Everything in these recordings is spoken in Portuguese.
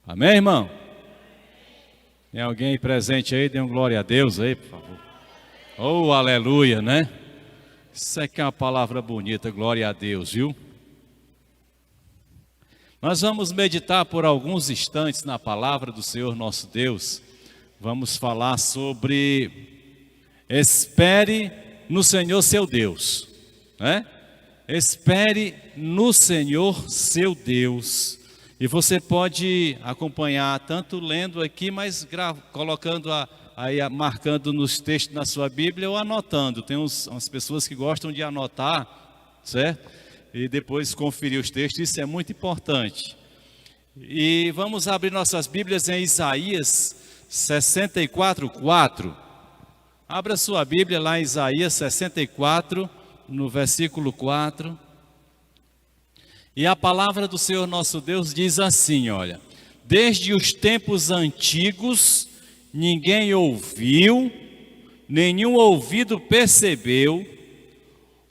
Amém, irmão? Tem alguém aí presente aí? Dê um glória a Deus aí, por favor. Oh, aleluia, né? Isso aqui é uma palavra bonita, glória a Deus, viu? Nós vamos meditar por alguns instantes na palavra do Senhor nosso Deus. Vamos falar sobre espere no Senhor seu Deus, né? Espere no Senhor seu Deus. E você pode acompanhar tanto lendo aqui, mas colocando aí, marcando nos textos na sua Bíblia ou anotando. Tem umas pessoas que gostam de anotar, certo? E depois conferir os textos, isso é muito importante. E vamos abrir nossas Bíblias em Isaías 64:4. Abra sua Bíblia lá em Isaías 64, no versículo 4. E a palavra do Senhor nosso Deus diz assim, olha: desde os tempos antigos ninguém ouviu, nenhum ouvido percebeu,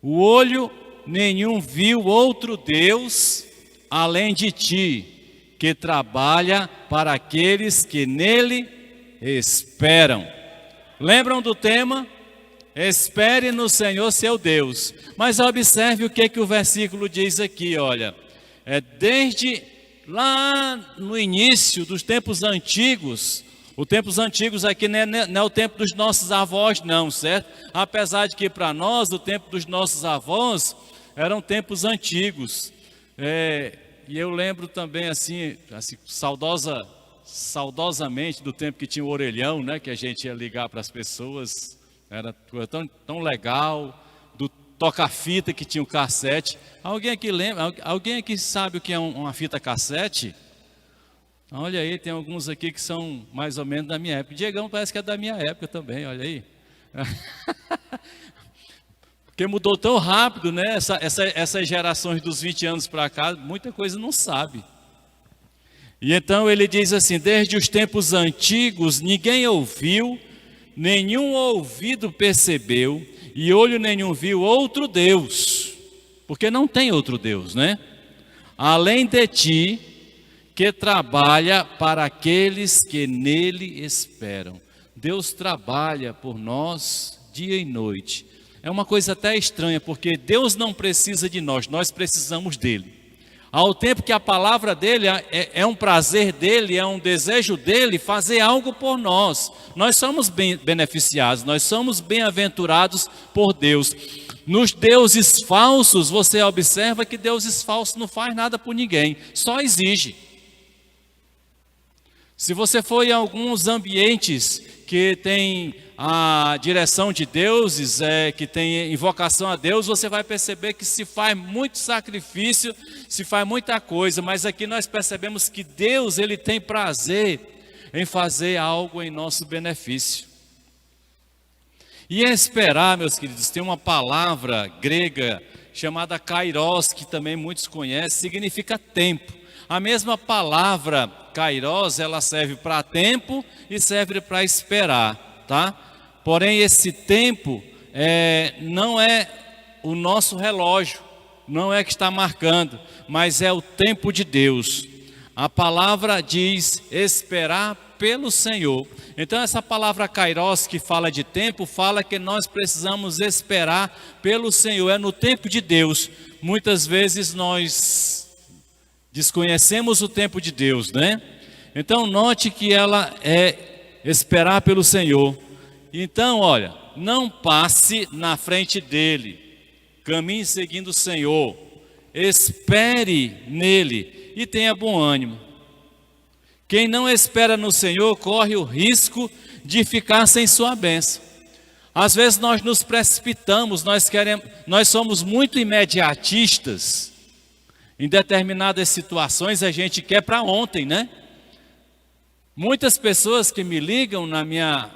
o olho nenhum viu outro Deus além de ti, que trabalha para aqueles que nele esperam. Lembram do tema? Espere no Senhor seu Deus. Mas observe o que o versículo diz aqui, olha. Desde lá no início dos tempos antigos. Os tempos antigos aqui não é o tempo dos nossos avós não, certo? Apesar de que para nós o tempo dos nossos avós eram tempos antigos. E eu lembro também assim saudosamente do tempo que tinha o orelhão, né? Que a gente ia ligar para as pessoas. Era tão legal, do toca-fita que tinha o cassete. Alguém aqui lembra? Alguém aqui sabe o que é uma fita cassete? Olha aí, tem alguns aqui que são mais ou menos da minha época. Diegão parece que é da minha época também, olha aí. Porque mudou tão rápido, né? Essas gerações dos 20 anos para cá, muita coisa não sabe. E então ele diz assim: desde os tempos antigos ninguém ouviu, nenhum ouvido percebeu, e olho nenhum viu outro Deus, porque não tem outro Deus, né? Além de ti, que trabalha para aqueles que nele esperam. Deus trabalha por nós dia e noite. É uma coisa até estranha, porque Deus não precisa de nós, nós precisamos dele. Ao tempo que a palavra dele é um prazer dele, é um desejo dele fazer algo por nós. Nós somos beneficiados, nós somos bem-aventurados por Deus. Nos deuses falsos, você observa que deuses falsos não faz nada por ninguém, só exige. Se você for em alguns ambientes que tem a direção de deuses, que tem invocação a Deus, você vai perceber que se faz muito sacrifício, se faz muita coisa, mas aqui nós percebemos que Deus, ele tem prazer em fazer algo em nosso benefício. E esperar, meus queridos, tem uma palavra grega chamada kairos, que também muitos conhecem, significa tempo. A mesma palavra kairos, ela serve para tempo e serve para esperar, tá? Porém, esse tempo não é o nosso relógio, não é que está marcando, mas é o tempo de Deus. A palavra diz esperar pelo Senhor. Então essa palavra kairos, que fala de tempo, fala que nós precisamos esperar pelo Senhor, é no tempo de Deus. Muitas vezes nós desconhecemos o tempo de Deus, né? Então note que ela é esperar pelo Senhor. Então, olha, não passe na frente dele, caminhe seguindo o Senhor, espere nele e tenha bom ânimo. Quem não espera no Senhor corre o risco de ficar sem sua bênção. Às vezes nós nos precipitamos, nós somos muito imediatistas. Em determinadas situações a gente quer para ontem, né? Muitas pessoas que me ligam na minha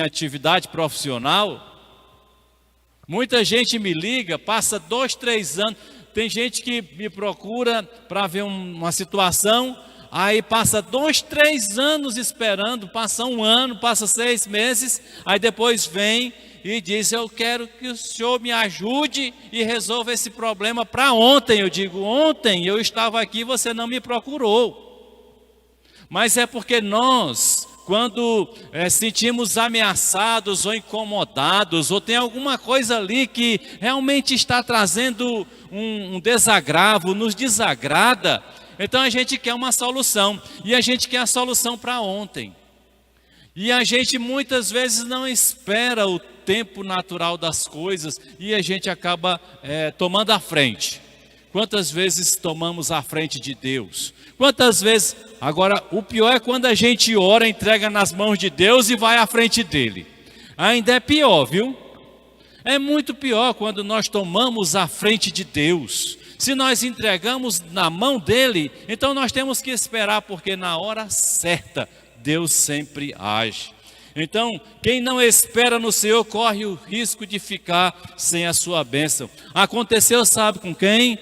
atividade profissional, muita gente me liga, passa 2, 3 anos, tem gente que me procura para ver uma situação, aí passa 2, 3 anos esperando, passa 1 ano, passa 6 meses, aí depois vem e diz: eu quero que o senhor me ajude e resolva esse problema para ontem. Eu digo: ontem eu estava aqui e você não me procurou. Mas é porque nós, quando sentimos ameaçados ou incomodados, ou tem alguma coisa ali que realmente está trazendo um desagravo, nos desagrada, então a gente quer uma solução, e a gente quer a solução para ontem. E a gente muitas vezes não espera o tempo natural das coisas, e a gente acaba tomando a frente. Quantas vezes tomamos a frente de Deus? Quantas vezes... Agora, o pior é quando a gente ora, entrega nas mãos de Deus e vai à frente dele. Ainda é pior, viu? É muito pior quando nós tomamos a frente de Deus. Se nós entregamos na mão dele, então nós temos que esperar, porque na hora certa, Deus sempre age. Então, quem não espera no Senhor, corre o risco de ficar sem a sua bênção. Aconteceu, sabe com quem?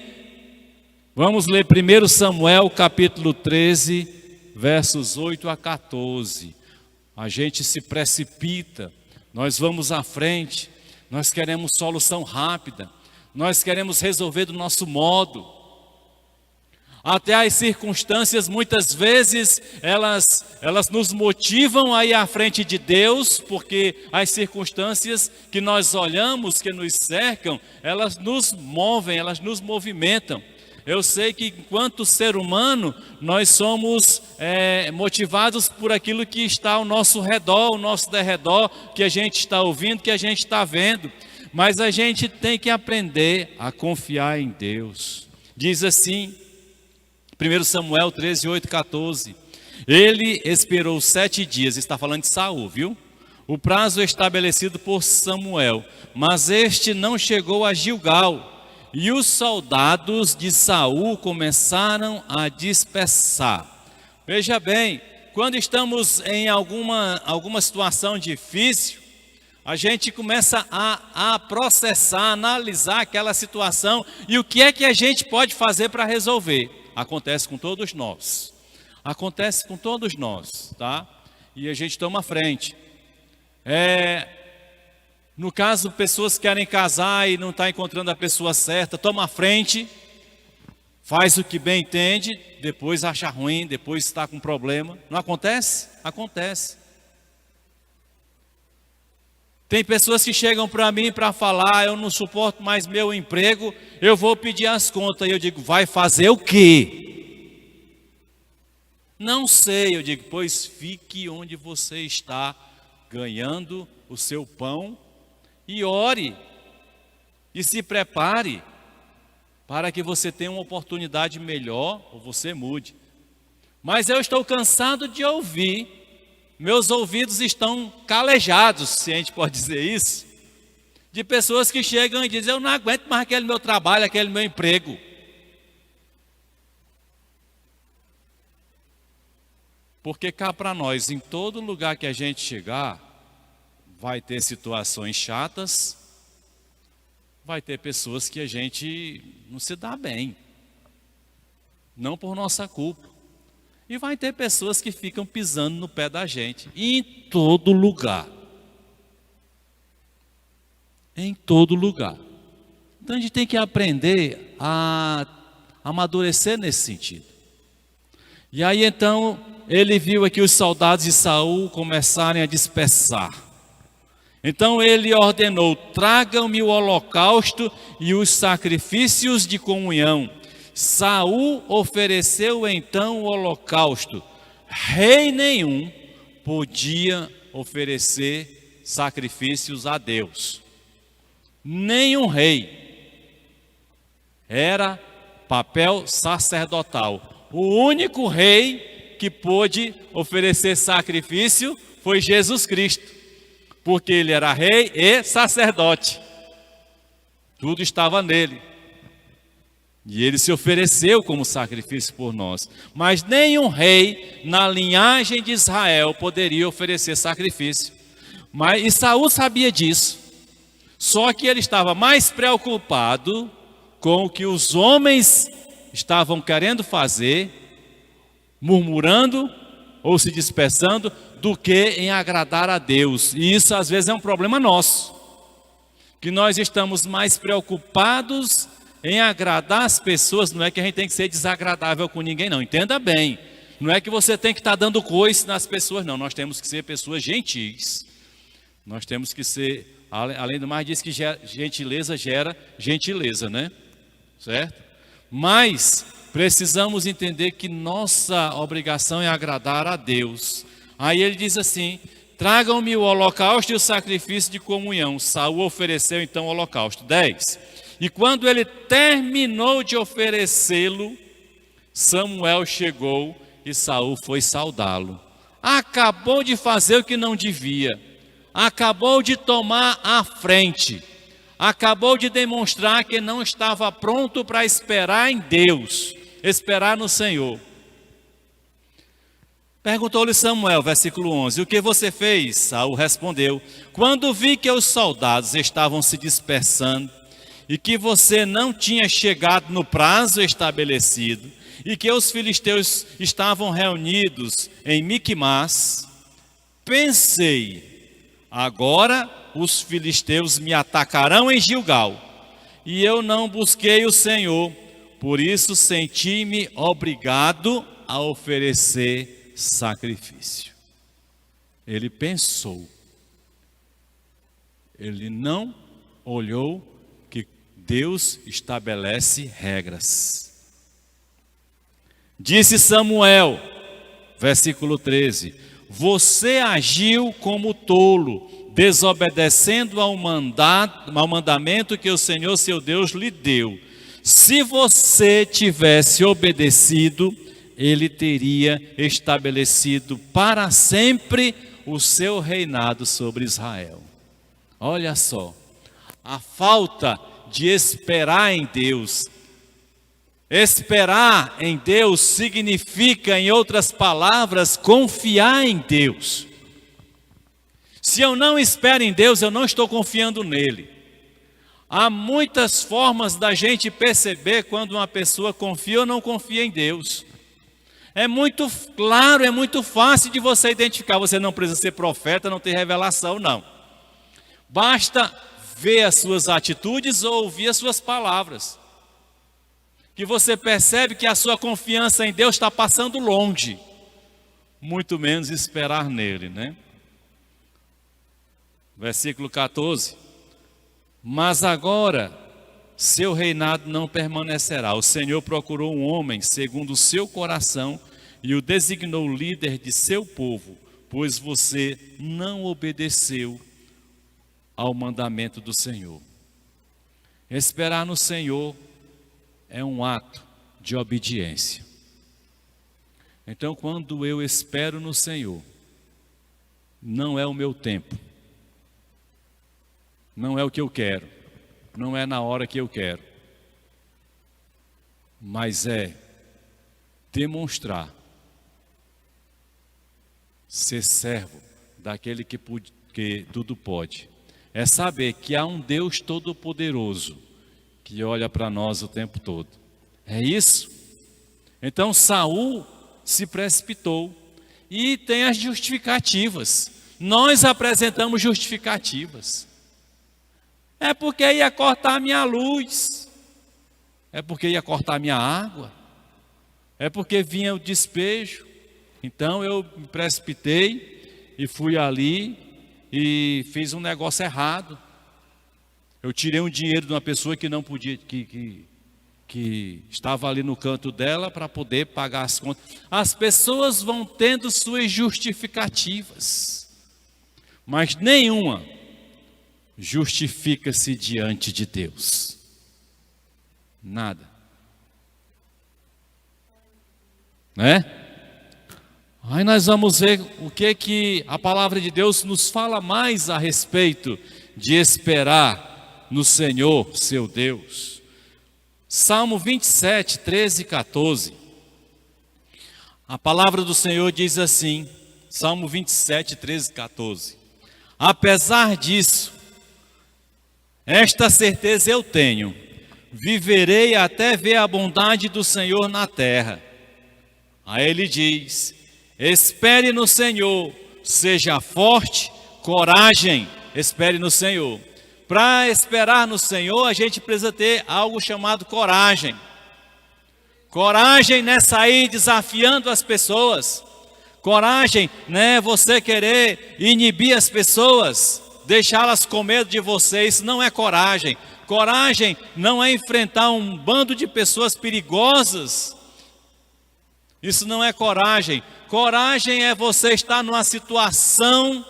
Vamos ler 1 Samuel capítulo 13, versos 8 a 14. A gente se precipita, nós vamos à frente, nós queremos solução rápida, nós queremos resolver do nosso modo. Até as circunstâncias, muitas vezes, elas nos motivam a ir à frente de Deus, porque as circunstâncias que nós olhamos, que nos cercam, elas nos movem, elas nos movimentam. Eu sei que enquanto ser humano, nós somos motivados por aquilo que está ao nosso redor, ao nosso derredor, que a gente está ouvindo, que a gente está vendo. Mas a gente tem que aprender a confiar em Deus. Diz assim, 1 Samuel 13, 8, 14. Ele esperou 7 dias, está falando de Saul, viu? O prazo estabelecido por Samuel, mas este não chegou a Gilgal. E os soldados de Saul começaram a dispersar. Veja bem, quando estamos em alguma situação difícil, a gente começa a processar, a analisar aquela situação e o que é que a gente pode fazer para resolver. Acontece com todos nós. Acontece com todos nós, tá? E a gente toma frente. No caso, pessoas que querem casar e não estão encontrando a pessoa certa, toma a frente, faz o que bem entende, depois acha ruim, depois está com problema. Não acontece? Acontece. Tem pessoas que chegam para mim para falar, eu não suporto mais meu emprego, eu vou pedir as contas. E eu digo, vai fazer o quê? Não sei, eu digo, pois fique onde você está, ganhando o seu pão, e ore, e se prepare, para que você tenha uma oportunidade melhor, ou você mude. Mas eu estou cansado de ouvir, meus ouvidos estão calejados, se a gente pode dizer isso, de pessoas que chegam e dizem, eu não aguento mais aquele meu trabalho, aquele meu emprego. Porque cá para nós, em todo lugar que a gente chegar, vai ter situações chatas, vai ter pessoas que a gente não se dá bem, não por nossa culpa. E vai ter pessoas que ficam pisando no pé da gente, em todo lugar. Em todo lugar. Então a gente tem que aprender a amadurecer nesse sentido. E aí então, ele viu aqui os soldados de Saul começarem a dispersar. Então ele ordenou, tragam-me o holocausto e os sacrifícios de comunhão. Saul ofereceu então o holocausto. Rei nenhum podia oferecer sacrifícios a Deus. Nenhum rei. Era papel sacerdotal. O único rei que pôde oferecer sacrifício foi Jesus Cristo. Porque ele era rei e sacerdote. Tudo estava nele. E ele se ofereceu como sacrifício por nós. Mas nenhum rei na linhagem de Israel poderia oferecer sacrifício. E Saul sabia disso. Só que ele estava mais preocupado com o que os homens estavam querendo fazer, murmurando ou se dispersando, do que em agradar a Deus. E isso às vezes é um problema nosso, que nós estamos mais preocupados em agradar as pessoas. Não é que a gente tem que ser desagradável com ninguém, não, entenda bem. Não é que você tem que estar dando coice nas pessoas, não. Nós temos que ser pessoas gentis. Nós temos que ser, além do mais, diz que gentileza gera gentileza, né? Certo? Mas precisamos entender que nossa obrigação é agradar a Deus. Aí ele diz assim: tragam-me o holocausto e o sacrifício de comunhão. Saul ofereceu então o holocausto. 10. E quando ele terminou de oferecê-lo, Samuel chegou e Saul foi saudá-lo. Acabou de fazer o que não devia. Acabou de tomar a frente. Acabou de demonstrar que não estava pronto para esperar em Deus, esperar no Senhor. Perguntou-lhe Samuel, versículo 11: o que você fez? Saul respondeu: quando vi que os soldados estavam se dispersando e que você não tinha chegado no prazo estabelecido e que os filisteus estavam reunidos em Miquimás, pensei: agora os filisteus me atacarão em Gilgal, e eu não busquei o Senhor, por isso senti-me obrigado a oferecer sacrifício. Ele pensou, ele não olhou que Deus estabelece regras. Disse Samuel, versículo 13: você agiu como tolo, desobedecendo ao mandamento que o Senhor seu Deus lhe deu. Se você tivesse obedecido, ele teria estabelecido para sempre o seu reinado sobre Israel. Olha só, a falta de esperar em Deus. Esperar em Deus significa, em outras palavras, confiar em Deus. Se eu não espero em Deus, eu não estou confiando nele. Há muitas formas da gente perceber quando uma pessoa confia ou não confia em Deus. É muito claro, é muito fácil de você identificar. Você não precisa ser profeta, não ter revelação, não. Basta ver as suas atitudes ou ouvir as suas palavras, que você percebe que a sua confiança em Deus está passando longe, muito menos esperar nele, né? Versículo 14: mas agora seu reinado não permanecerá. O Senhor procurou um homem segundo o seu coração e o designou líder de seu povo, pois você não obedeceu ao mandamento do Senhor. Esperar no Senhor é um ato de obediência. Então, quando eu espero no Senhor, não é o meu tempo, não é o que eu quero, não é na hora que eu quero, mas é demonstrar ser servo daquele que tudo pode. É saber que há um Deus todo-poderoso que olha para nós o tempo todo. É isso. Então Saul se precipitou e tem as justificativas. Nós apresentamos justificativas. É porque ia cortar minha luz, é porque ia cortar minha água, é porque vinha o despejo. Então eu me precipitei e fui ali e fiz um negócio errado. Eu tirei um dinheiro de uma pessoa que não podia, que estava ali no canto dela para poder pagar as contas. As pessoas vão tendo suas justificativas, mas nenhuma justifica-se diante de Deus. Nada. Né? Aí nós vamos ver o que a palavra de Deus nos fala mais a respeito de esperar no Senhor, seu Deus. Salmo 27, 13 e 14. A palavra do Senhor diz assim, Salmo 27, 13 e 14. Apesar disso, esta certeza eu tenho, viverei até ver a bondade do Senhor na terra. Aí ele diz: espere no Senhor, seja forte, coragem, espere no Senhor. Para esperar no Senhor, a gente precisa ter algo chamado coragem. Coragem não é sair desafiando as pessoas. Coragem não é você querer inibir as pessoas, deixá-las com medo de você. Isso não é coragem. Coragem não é enfrentar um bando de pessoas perigosas. Isso não é coragem. Coragem é você estar numa situação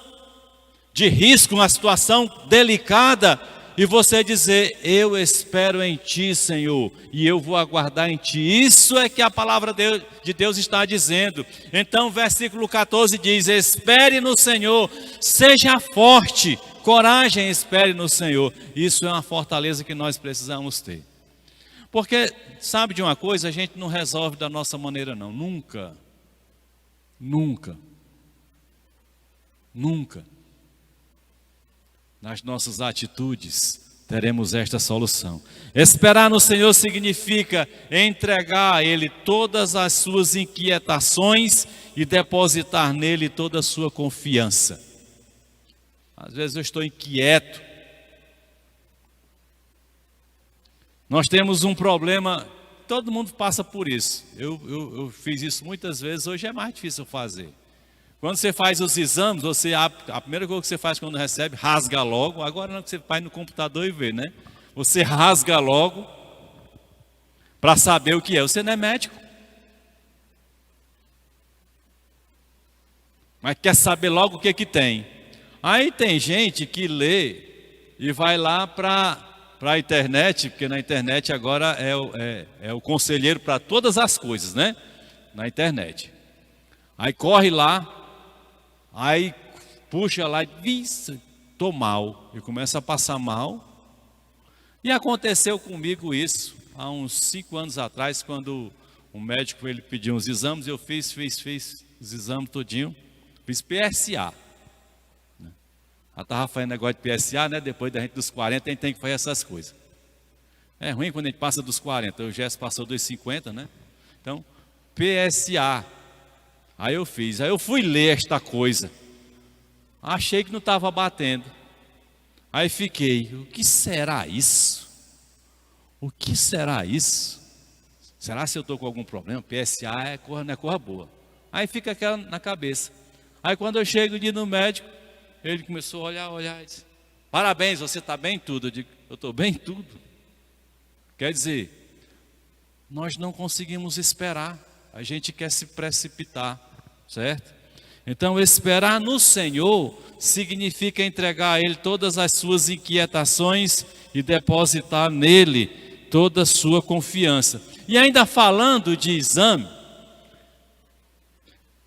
de risco, uma situação delicada, e você dizer: eu espero em Ti, Senhor, e eu vou aguardar em Ti. Isso é que a palavra de Deus está dizendo. Então, versículo 14 diz: espere no Senhor, seja forte, coragem, espere no Senhor. Isso é uma fortaleza que nós precisamos ter. Porque, sabe de uma coisa, a gente não resolve da nossa maneira não, nunca. Nas nossas atitudes, teremos esta solução. Esperar no Senhor significa entregar a Ele todas as suas inquietações e depositar nele toda a sua confiança. Às vezes eu estou inquieto. Nós temos um problema, todo mundo passa por isso. Eu fiz isso muitas vezes, hoje é mais difícil fazer. Quando você faz os exames, a primeira coisa que você faz quando recebe, rasga logo. Agora não, que você faz no computador e vê, né? Você rasga logo para saber o que é. Você não é médico, mas quer saber logo o que que tem. Aí tem gente que lê e vai lá para a internet, porque na internet agora é o conselheiro para todas as coisas, né? Na internet. Aí corre lá. Aí puxa lá e diz: estou mal, e começa a passar mal. E aconteceu comigo isso há uns 5 anos atrás, quando o médico ele pediu uns exames, eu fiz os exames todinho, fiz PSA. Eu estava fazendo negócio de PSA, né? Depois da gente dos 40, a gente tem que fazer essas coisas. É ruim quando a gente passa dos 40, o Gerson passou dos 50, né? Então, PSA. Aí eu fiz, aí eu fui ler esta coisa, achei que não estava batendo, aí fiquei: o que será isso? O que será isso? Será se eu estou com algum problema? PSA não é coisa boa. Aí fica aquela na cabeça. Aí quando eu chego de ir no médico, ele começou a olhar e disse: parabéns, você está bem em tudo. Eu digo: eu estou bem em tudo. Quer dizer, nós não conseguimos esperar, a gente quer se precipitar, certo? Então, esperar no Senhor significa entregar a Ele todas as suas inquietações e depositar nele toda a sua confiança. E ainda falando de exame,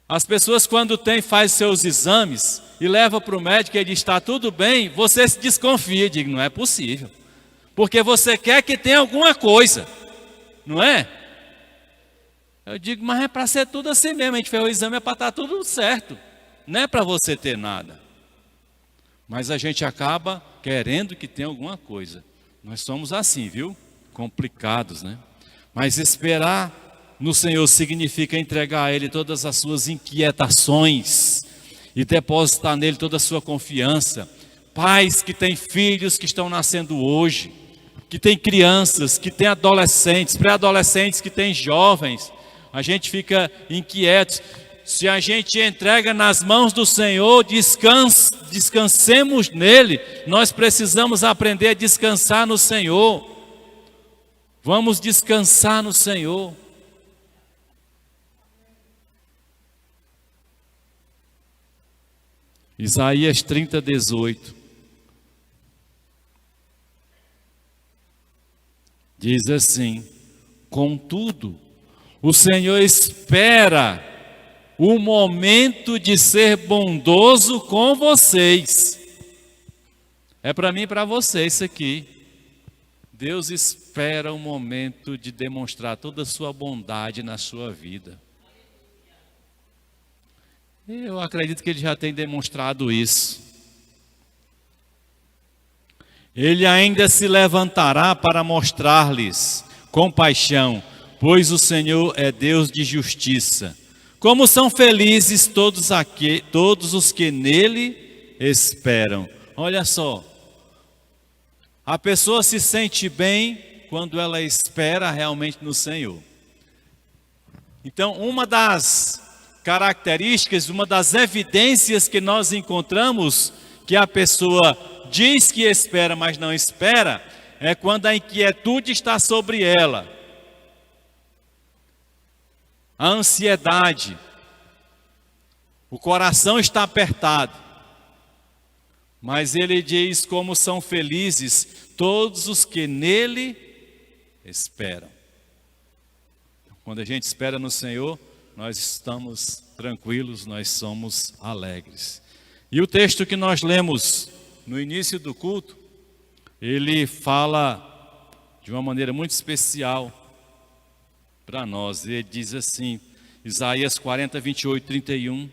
as pessoas quando faz seus exames e leva para o médico e ele diz: está tudo bem, você se desconfia. Digo: não é possível, porque você quer que tenha alguma coisa, não é? Eu digo: mas é para ser tudo assim mesmo, a gente fez o exame, é para estar tudo certo, não é para você ter nada. Mas a gente acaba querendo que tenha alguma coisa. Nós somos assim, viu? Complicados, né? Mas esperar no Senhor significa entregar a Ele todas as suas inquietações e depositar nele toda a sua confiança. Pais que têm filhos que estão nascendo hoje, que têm crianças, que têm adolescentes, pré-adolescentes, que têm jovens, a gente fica inquieto. Se a gente entrega nas mãos do Senhor, descansemos nele. Nós precisamos aprender a descansar no Senhor. Vamos descansar no Senhor. Isaías 30:18 diz assim: contudo, o Senhor espera o momento de ser bondoso com vocês. É para mim e para você isso aqui. Deus espera o momento de demonstrar toda a sua bondade na sua vida. Eu acredito que Ele já tem demonstrado isso. Ele ainda se levantará para mostrar-lhes compaixão, pois o Senhor é Deus de justiça. Como são felizes todos os que nele esperam. Olha só, a pessoa se sente bem quando ela espera realmente no Senhor. Então, uma das características, uma das evidências que nós encontramos que a pessoa diz que espera, mas não espera, é quando a inquietude está sobre ela, a ansiedade, o coração está apertado. Mas ele diz como são felizes todos os que nele esperam. Quando a gente espera no Senhor, nós estamos tranquilos, nós somos alegres. E o texto que nós lemos no início do culto, ele fala de uma maneira muito especial para nós. Ele diz assim, Isaías 40, 28, 31.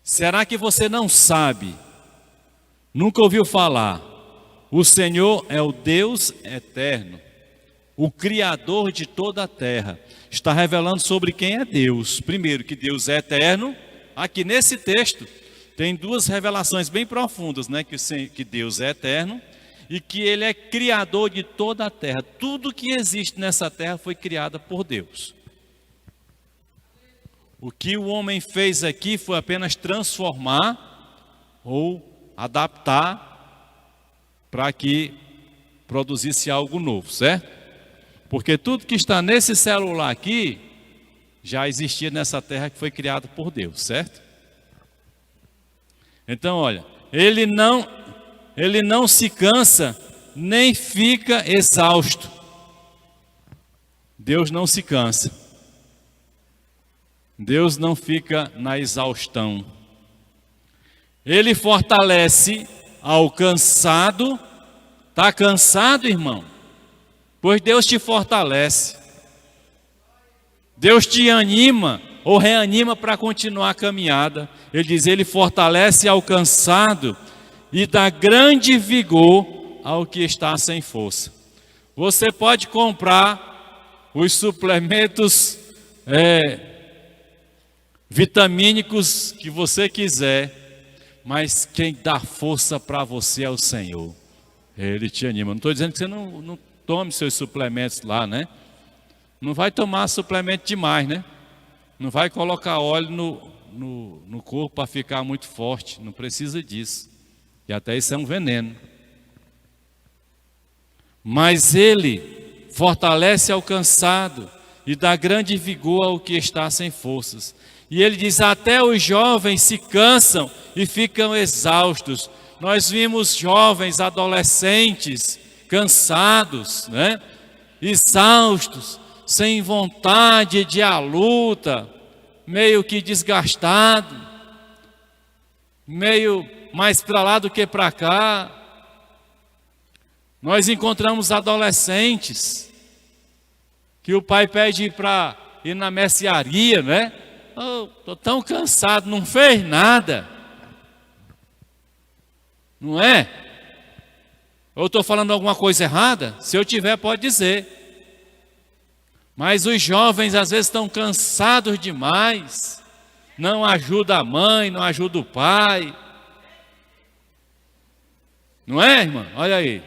Será que você não sabe, nunca ouviu falar, o Senhor é o Deus eterno, o Criador de toda a terra. Está revelando sobre quem é Deus. Primeiro, que Deus é eterno. Aqui nesse texto tem duas revelações bem profundas, né? Que Deus é eterno e que Ele é Criador de toda a terra. Tudo que existe nessa terra foi criado por Deus. O que o homem fez aqui foi apenas transformar ou adaptar para que produzisse algo novo, certo? Porque tudo que está nesse celular aqui já existia nessa terra que foi criado por Deus, certo? Então, olha, ele não se cansa nem fica exausto. Deus não se cansa. Deus não fica na exaustão. Ele fortalece ao cansado. Está cansado, irmão? Pois Deus te fortalece. Deus te anima ou reanima para continuar a caminhada. Ele diz, Ele fortalece ao cansado e dá grande vigor ao que está sem força. Você pode comprar os suplementos vitamínicos que você quiser, mas quem dá força para você é o Senhor. Ele te anima. Não estou dizendo que você não tome seus suplementos lá, né? Não vai tomar suplemento demais, né? Não vai colocar óleo no corpo para ficar muito forte. Não precisa disso. E até isso é um veneno. Mas Ele fortalece ao cansado e dá grande vigor ao que está sem forças. E Ele diz, até os jovens se cansam e ficam exaustos. Nós vimos jovens, adolescentes, cansados, né? Exaustos, sem vontade de ir à luta, meio que desgastado, meio mais para lá do que para cá. Nós encontramos adolescentes que o pai pede para ir na mercearia, né? Estou tão cansado, não fez nada. Não é? Ou estou falando alguma coisa errada? Se eu tiver, pode dizer. Mas os jovens às vezes estão cansados demais. Não ajuda a mãe, não ajuda o pai. Não é, irmã? Olha aí.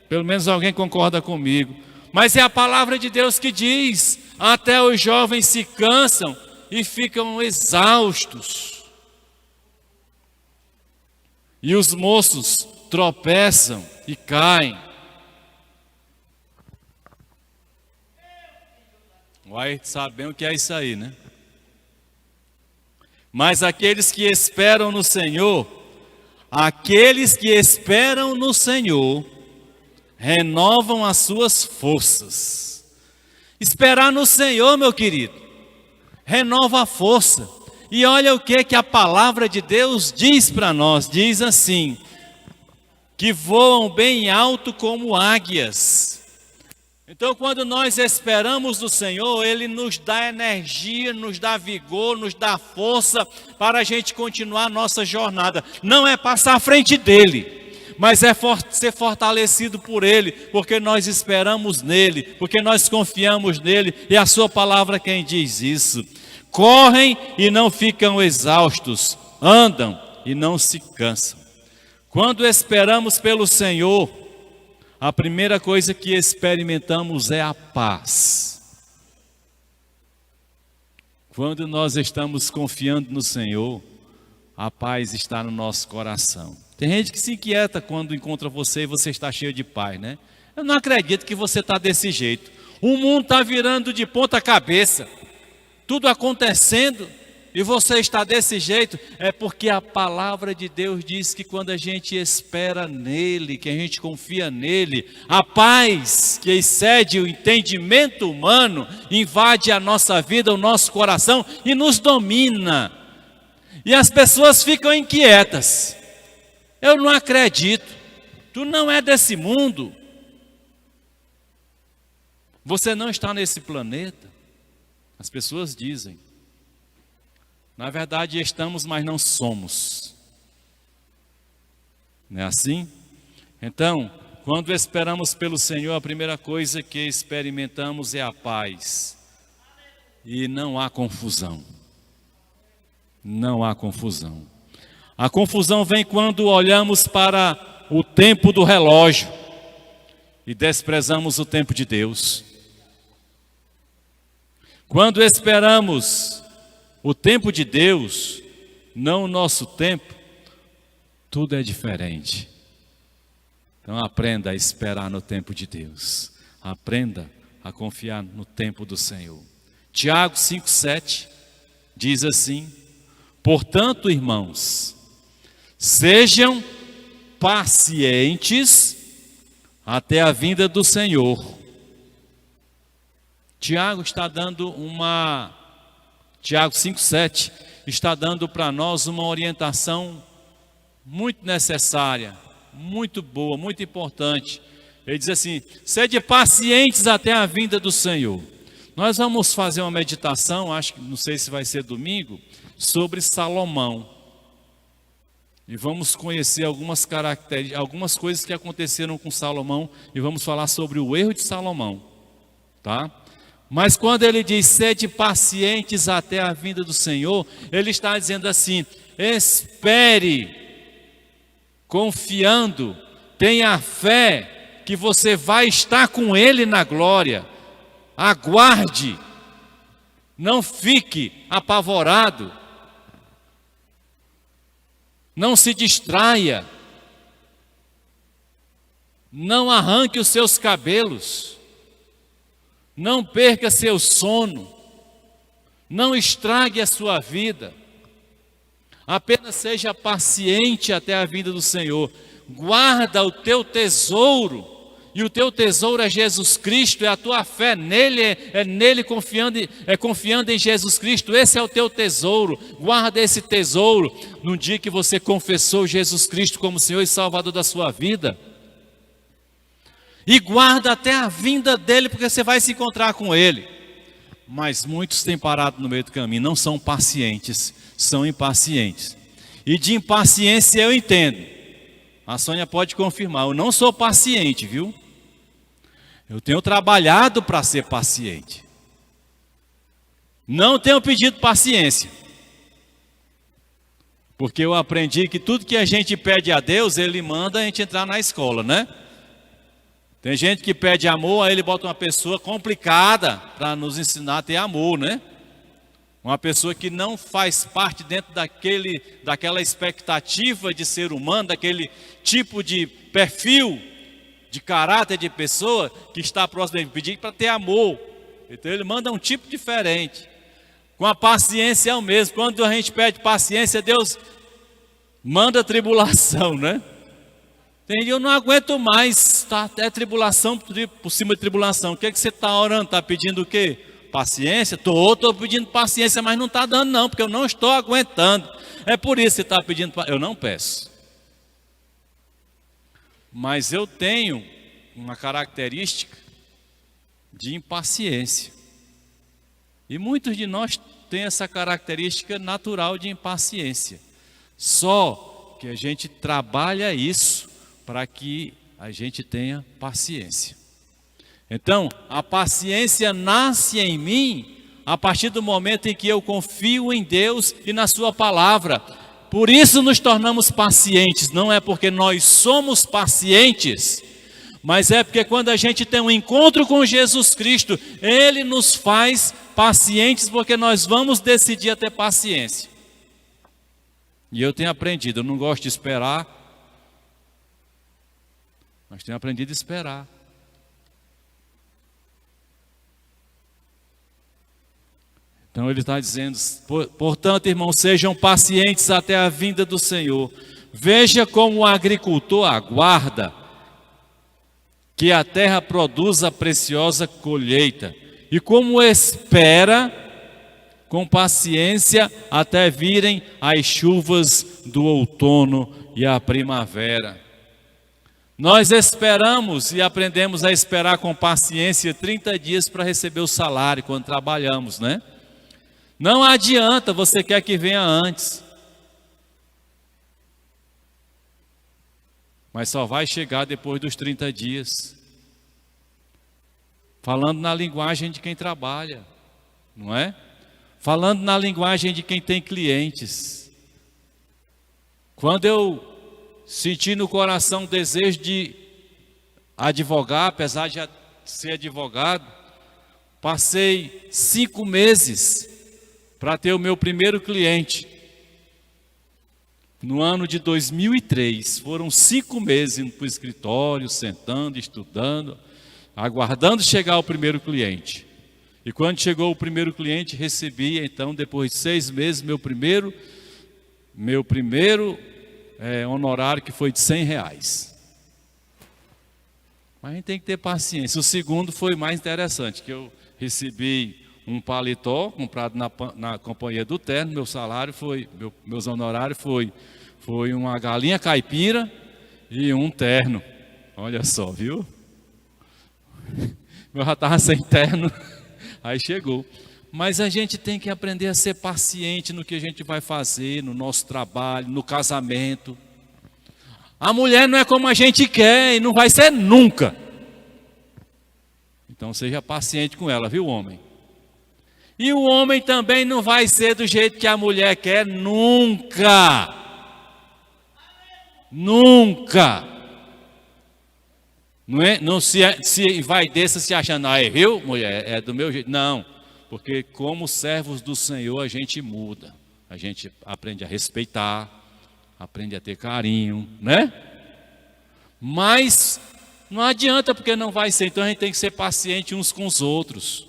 Pelo menos alguém concorda comigo. Mas é a palavra de Deus que diz, até os jovens se cansam e ficam exaustos. E os moços tropeçam e caem. Vai saber o que é isso aí, né? Mas aqueles que esperam no Senhor, renovam as suas forças. Esperar no Senhor, meu querido, renova a força. E olha o que a palavra de Deus diz para nós. Diz assim, que voam bem alto como águias. Então, quando nós esperamos do Senhor, Ele nos dá energia, nos dá vigor, nos dá força para a gente continuar a nossa jornada. Não é passar à frente dEle, mas é ser fortalecido por Ele, porque nós esperamos nele, porque nós confiamos nele, e a sua palavra quem diz isso. Correm e não ficam exaustos, andam e não se cansam. Quando esperamos pelo Senhor, a primeira coisa que experimentamos é a paz. Quando nós estamos confiando no Senhor, a paz está no nosso coração. Tem gente que se inquieta quando encontra você e você está cheio de paz, né? Eu não acredito que você está desse jeito. O mundo está virando de ponta cabeça, tudo acontecendo, e você está desse jeito. É porque a palavra de Deus diz que quando a gente espera nele, que a gente confia nele, a paz que excede o entendimento humano invade a nossa vida, o nosso coração e nos domina. E as pessoas ficam inquietas. Eu não acredito, tu não é desse mundo, você não está nesse planeta. As pessoas dizem. Na verdade estamos, mas não somos. Não é assim? Então, quando esperamos pelo Senhor, a primeira coisa que experimentamos é a paz. E não há confusão. Não há confusão. A confusão vem quando olhamos para o tempo do relógio e desprezamos o tempo de Deus. Quando esperamos o tempo de Deus, não o nosso tempo, tudo é diferente. Então aprenda a esperar no tempo de Deus. Aprenda a confiar no tempo do Senhor. Tiago 5,7 diz assim: portanto, irmãos, sejam pacientes até a vinda do Senhor. Tiago está dando Tiago 5,7 está dando para nós uma orientação muito necessária, muito boa, muito importante. Ele diz assim: sede pacientes até a vinda do Senhor. Nós vamos fazer uma meditação, não sei se vai ser domingo, sobre Salomão. E vamos conhecer algumas características, algumas coisas que aconteceram com Salomão, e vamos falar sobre o erro de Salomão, tá? Mas quando ele diz sede pacientes até a vinda do Senhor, ele está dizendo assim: espere, confiando, tenha fé que você vai estar com ele na glória. Aguarde, não fique apavorado, não se distraia, não arranque os seus cabelos, não perca seu sono, não estrague a sua vida, apenas seja paciente até a vinda do Senhor. Guarda o teu tesouro, e o teu tesouro é Jesus Cristo, é a tua fé nele, é nele confiando em Jesus Cristo. Esse é o teu tesouro. Guarda esse tesouro no dia que você confessou Jesus Cristo como Senhor e Salvador da sua vida. E guarda até a vinda dele, porque você vai se encontrar com ele. Mas muitos têm parado no meio do caminho, não são pacientes, são impacientes. E de impaciência eu entendo. A Sônia pode confirmar, eu não sou paciente, viu? Eu tenho trabalhado para ser paciente. Não tenho pedido paciência. Porque eu aprendi que tudo que a gente pede a Deus, Ele manda a gente entrar na escola, né? Tem gente que pede amor, aí Ele bota uma pessoa complicada para nos ensinar a ter amor, né? Uma pessoa que não faz parte dentro daquela expectativa de ser humano, daquele tipo de perfil, de caráter de pessoa que está próximo dele, pedir para ter amor. Então Ele manda um tipo diferente. Com a paciência é o mesmo. Quando a gente pede paciência, Deus manda tribulação, né? Eu não aguento mais, tá? É tribulação por cima de tribulação. O que é que você está orando? Está pedindo o quê? Paciência? Estou pedindo paciência, mas não está dando não, porque eu não estou aguentando. É por isso que você está pedindo paciência. Eu não peço. Mas eu tenho uma característica de impaciência. E muitos de nós têm essa característica natural de impaciência. Só que a gente trabalha isso para que a gente tenha paciência. Então, a paciência nasce em mim a partir do momento em que eu confio em Deus e na sua palavra. Por isso nos tornamos pacientes, não é porque nós somos pacientes, mas é porque quando a gente tem um encontro com Jesus Cristo, Ele nos faz pacientes porque nós vamos decidir a ter paciência. E eu tenho aprendido, eu não gosto de esperar, mas tenho aprendido a esperar. Então ele está dizendo, portanto, irmãos, sejam pacientes até a vinda do Senhor. Veja como o agricultor aguarda que a terra produza a preciosa colheita, e como espera com paciência até virem as chuvas do outono e a primavera. Nós esperamos e aprendemos a esperar com paciência 30 dias para receber o salário quando trabalhamos, né? Não adianta, você quer que venha antes. Mas só vai chegar depois dos 30 dias. Falando na linguagem de quem trabalha, não é? Falando na linguagem de quem tem clientes. Quando eu senti no coração o desejo de advogar, apesar de ser advogado, passei 5 meses para ter o meu primeiro cliente. No ano de 2003, foram 5 meses indo para o escritório, sentando, estudando, aguardando chegar o primeiro cliente. E quando chegou o primeiro cliente, recebi, então, depois de 6 meses, meu primeiro honorário, que foi de R$100. Mas a gente tem que ter paciência. O segundo foi mais interessante, que eu recebi um paletó comprado na companhia do terno. Meu salário foi, meus honorários foi uma galinha caipira e um terno. Olha só, viu? Eu já estava sem terno, aí chegou. Mas a gente tem que aprender a ser paciente no que a gente vai fazer, no nosso trabalho, no casamento. A mulher não é como a gente quer e não vai ser nunca. Então seja paciente com ela, viu, homem? E o homem também não vai ser do jeito que a mulher quer nunca. Nunca. Não é? Não se vai dessa se achando, viu, mulher, é do meu jeito. Não, porque como servos do Senhor a gente muda. A gente aprende a respeitar, aprende a ter carinho, né? Mas não adianta porque não vai ser. Então a gente tem que ser paciente uns com os outros.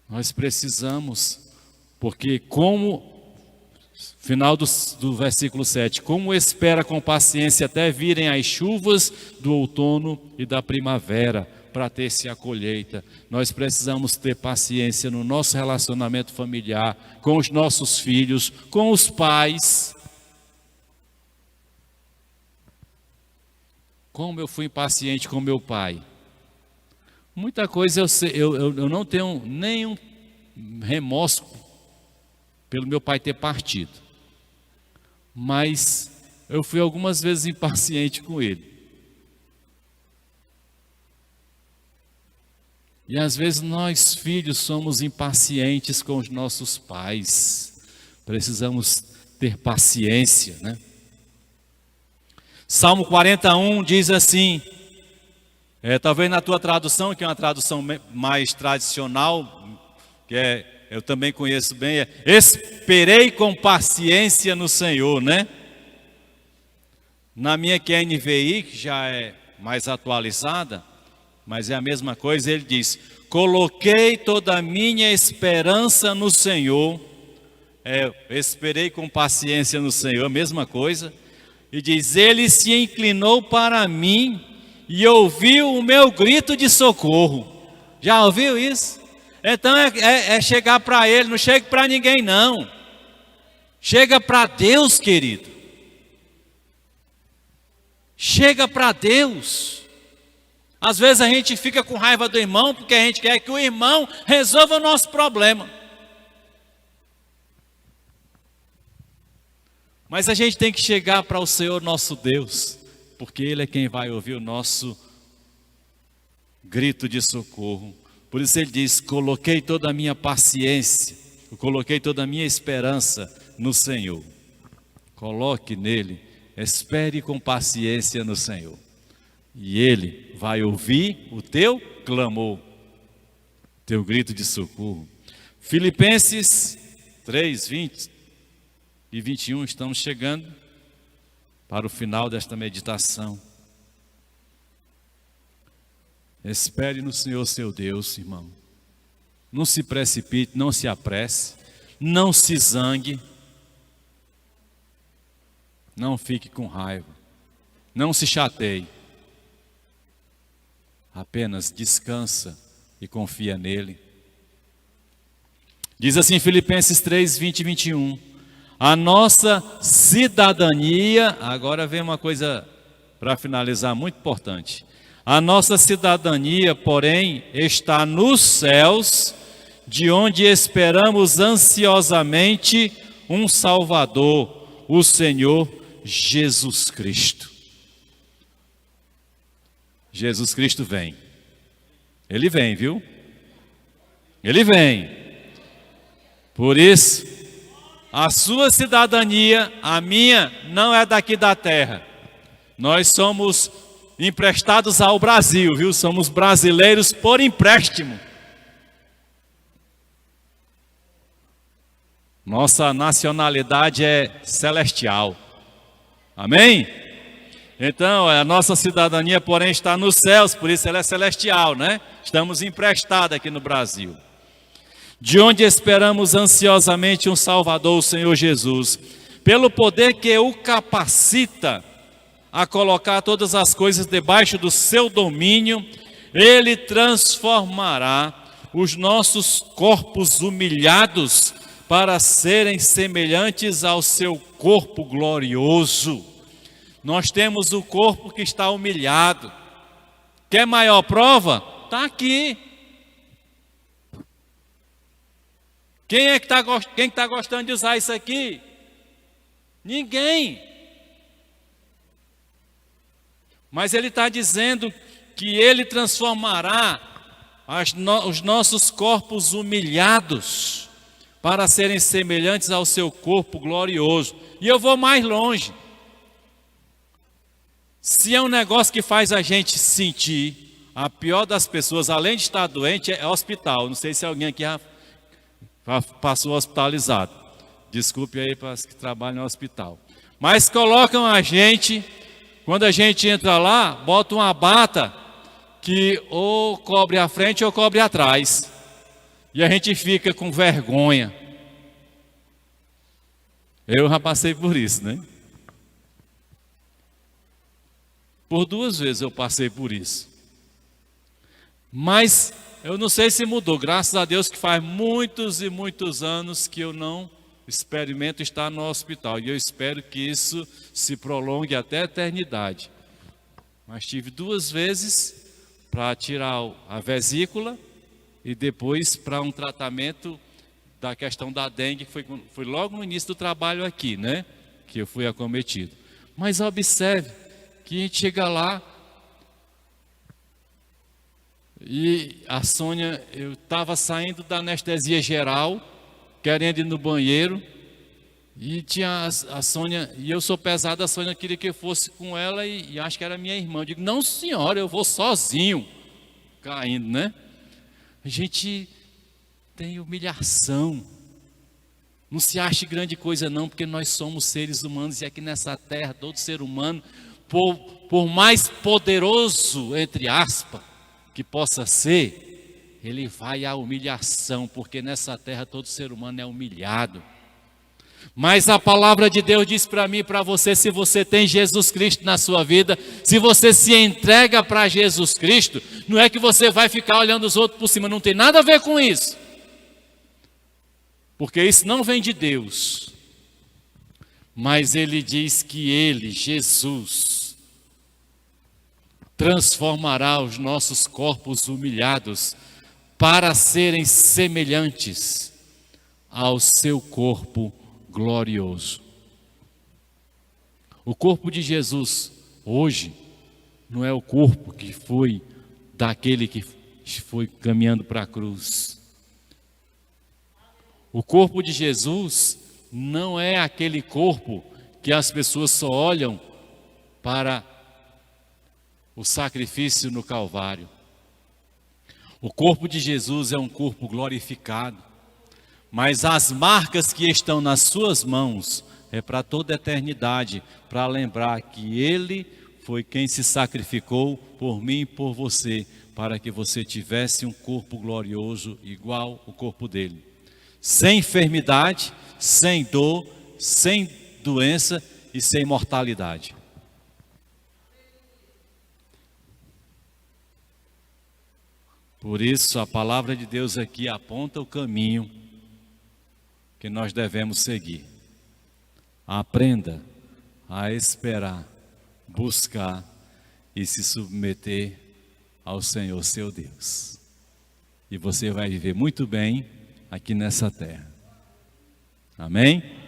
Nós precisamos, porque final do versículo 7, como espera com paciência até virem as chuvas do outono e da primavera, para ter-se a colheita. Nós precisamos ter paciência no nosso relacionamento familiar, com os nossos filhos, com os pais. Como eu fui impaciente com meu pai. Muita coisa eu não tenho nenhum remorso pelo meu pai ter partido. Mas eu fui algumas vezes impaciente com ele. E às vezes nós, filhos, somos impacientes com os nossos pais. Precisamos ter paciência, né? Salmo 41 diz assim, talvez na tua tradução, que é uma tradução mais tradicional, eu também conheço bem, esperei com paciência no Senhor, né? Na minha que é NVI, que já é mais atualizada, mas é a mesma coisa, ele diz, coloquei toda a minha esperança no Senhor, esperei com paciência no Senhor, a mesma coisa, e diz, ele se inclinou para mim e ouviu o meu grito de socorro. Já ouviu isso? Então é chegar para ele, não chega para ninguém não. Chega para Deus, querido. Chega para Deus. Às vezes a gente fica com raiva do irmão, porque a gente quer que o irmão resolva o nosso problema. Mas a gente tem que chegar para o Senhor nosso Deus, porque Ele é quem vai ouvir o nosso grito de socorro. Por isso Ele diz, coloquei toda a minha paciência, eu coloquei toda a minha esperança no Senhor. Coloque nele, espere com paciência no Senhor. E Ele vai ouvir o teu clamor, teu grito de socorro. Filipenses 3, 20 e 21, estamos chegando para o final desta meditação. Espere no Senhor seu Deus, irmão. Não se precipite, não se apresse, não se zangue, não fique com raiva, não se chateie. Apenas descansa e confia nele. Diz assim Filipenses 3, 20 e 21. A nossa cidadania, agora vem uma coisa para finalizar muito importante. A nossa cidadania, porém, está nos céus, de onde esperamos ansiosamente um Salvador, o Senhor Jesus Cristo. Jesus Cristo vem. Ele vem, viu? Ele vem. Por isso, a sua cidadania, a minha, não é daqui da terra. Nós somos emprestados ao Brasil, viu? Somos brasileiros por empréstimo. Nossa nacionalidade é celestial. Amém? Então, a nossa cidadania, porém, está nos céus, por isso ela é celestial, né? Estamos emprestados aqui no Brasil. De onde esperamos ansiosamente um Salvador, o Senhor Jesus, pelo poder que o capacita a colocar todas as coisas debaixo do seu domínio, ele transformará os nossos corpos humilhados para serem semelhantes ao seu corpo glorioso. Nós temos o corpo que está humilhado. Quer maior prova? Está aqui. Quem está gostando de usar isso aqui? Ninguém. Mas ele está dizendo que ele transformará os nossos corpos humilhados para serem semelhantes ao seu corpo glorioso. E eu vou mais longe. Se é um negócio que faz a gente sentir, a pior das pessoas, além de estar doente, é hospital. Não sei se alguém aqui já passou hospitalizado. Desculpe aí para os que trabalham no hospital. Mas colocam a gente, quando a gente entra lá, bota uma bata que ou cobre a frente ou cobre atrás. E a gente fica com vergonha. Eu já passei por isso, né? Por 2 vezes eu passei por isso. Mas eu não sei se mudou. Graças a Deus que faz muitos e muitos anos que eu não experimento estar no hospital. E eu espero que isso se prolongue até a eternidade. Mas tive 2 vezes para tirar a vesícula e depois para um tratamento da questão da dengue, que foi logo no início do trabalho aqui, né? Que eu fui acometido. Mas observe que a gente chega lá e a Sônia, eu estava saindo da anestesia geral, querendo ir no banheiro, e tinha a Sônia, e eu sou pesado, a Sônia queria que eu fosse com ela, e acho que era minha irmã. Eu digo, não senhora, eu vou sozinho, caindo, né? A gente tem humilhação. Não se ache grande coisa não, porque nós somos seres humanos, e aqui nessa terra, todo ser humano, por mais poderoso, entre aspas, que possa ser, ele vai à humilhação, porque nessa terra todo ser humano é humilhado. Mas a palavra de Deus diz para mim e para você, se você tem Jesus Cristo na sua vida, se você se entrega para Jesus Cristo, não é que você vai ficar olhando os outros por cima, não tem nada a ver com isso. Porque isso não vem de Deus. Mas ele diz que ele, Jesus, transformará os nossos corpos humilhados para serem semelhantes ao seu corpo glorioso. O corpo de Jesus hoje não é o corpo que foi daquele que foi caminhando para a cruz. O corpo de Jesus não é aquele corpo que as pessoas só olham para o sacrifício no Calvário. O corpo de Jesus é um corpo glorificado, mas as marcas que estão nas suas mãos é para toda a eternidade, para lembrar que Ele foi quem se sacrificou por mim e por você, para que você tivesse um corpo glorioso igual o corpo dele. Sem enfermidade, sem dor, sem doença e sem mortalidade. Por isso, a palavra de Deus aqui aponta o caminho que nós devemos seguir. Aprenda a esperar, buscar e se submeter ao Senhor seu Deus. E você vai viver muito bem aqui nessa terra. Amém?